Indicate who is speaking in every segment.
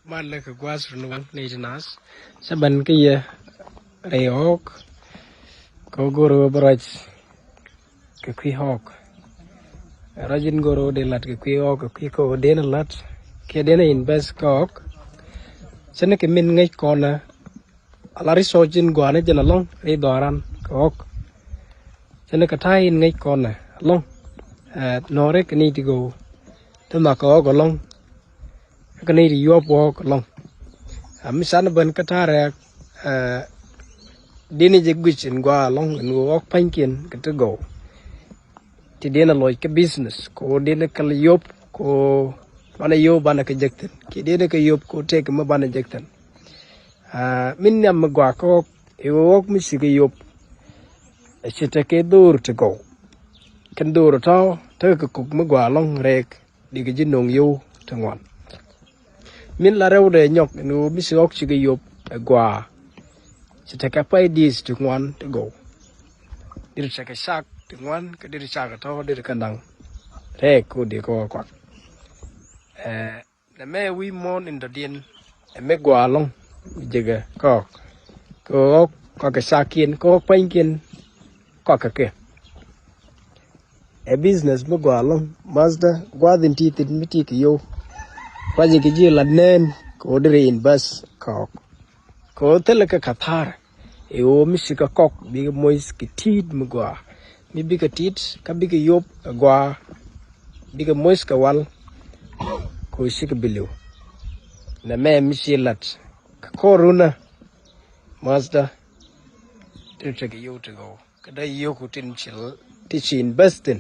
Speaker 1: ban là cái quá sườn luôn này trên Naath sẽ bắn cái gì đây hawk có goro baraj cái quy hawk rajin goro de lat cái quy hawk cái quy ko de na lat cái de na invest hawk sẽ nó cái mình ngay con là alari sojin gua này chân long đây doran hawk sẽ nó cái thai ngay con này long nó đấy cái này thì go thế mà có long cái này thì vô bộ long misalnya ban kata rek dini jegwichin gua long ngok pankin kata go ti dina loy ke business ko dina kal yop ko bana yo bana ke jekten ki dina ke yop ko tek ma bana jekten min nyam gwa ko e wok mi sig yop chita ke dur to go kan dur to te ko ma gwa long rek diga jinong yo tangwan min la rew de nyok no mi sig ok sig yop gwa chita ka pai dis to ngwan to go dir sa ka sak to ngwan ka dir sa ka to dir kandang rek ko di ko kwak na me wi mon in the din me gwa long jega ko ka sakin ko pankin ko ka ke business mo gwa long mazda gwa din ti tin mi ti ki yo kwaje ki ji lanen ko dire in bus ko tele ka kathar o mi sika kok bi mois ki tid mo gwa mi bi ka tit ka bi ki yop gwa bi ka mois ka wal ko sika bilu na me mi silat koruna mazda tirta ki yo to go kada yo ku tin chil ti chin bestin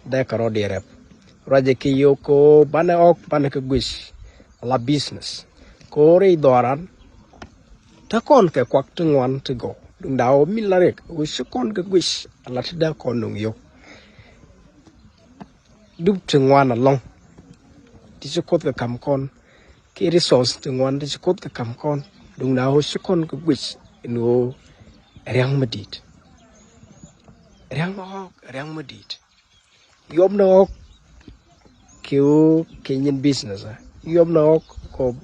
Speaker 1: da karo de rep raje ki yo ko bana ok bana ka gwish la business ko re doran ta kon ke kwak tungwan to go dung daw milarek o shikon ka gwish la da kon nung yo dub tungwan along ti shikot ka kam kon ki resource tungwan ti shikot ka kam kon dung daw shikon ka gwish no riang medit riang medit yom no kêu kenyan business yom no ko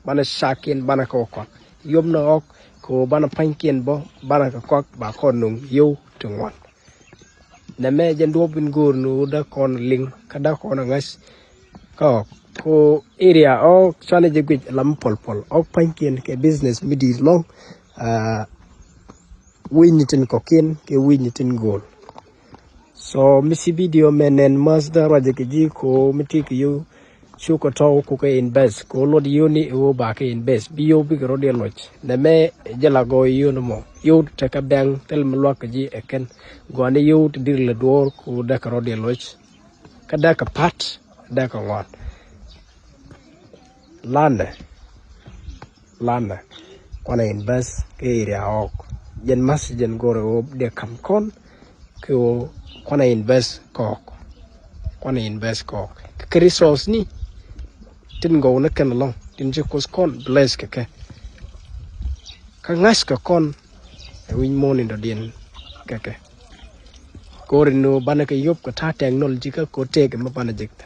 Speaker 1: bana sakin bana ko kwak yom no ko bana pankin bo bana ko kwak ba kon nung yo tungwan na me jen do bin gur no da kon ling kada kon ngas ko area o chane je gwi lam pol o pankin ke business midi long winitin kokin ke winitin gol so misi video menen mazda raje ke ji ko miti ke yo chuko to ko ke invest ko lo di yoni o ba ke invest bi yo bi ro de loch na me jala go yo no mo yo te ka bang tel mo lo ke ji eken go ne yo te dir le dor ko da ka ro de loch ka da ka pat da ka ngot landa ko na invest ke area ok jen mas jen gore o de kam kon ko kona invest ko ke resource ni tin go na kan long tin je ko kon bless ke ka ngas ka kon win mon in the din ke ko no bana ke yop ka ta technology ka ko te ke ma bana jekta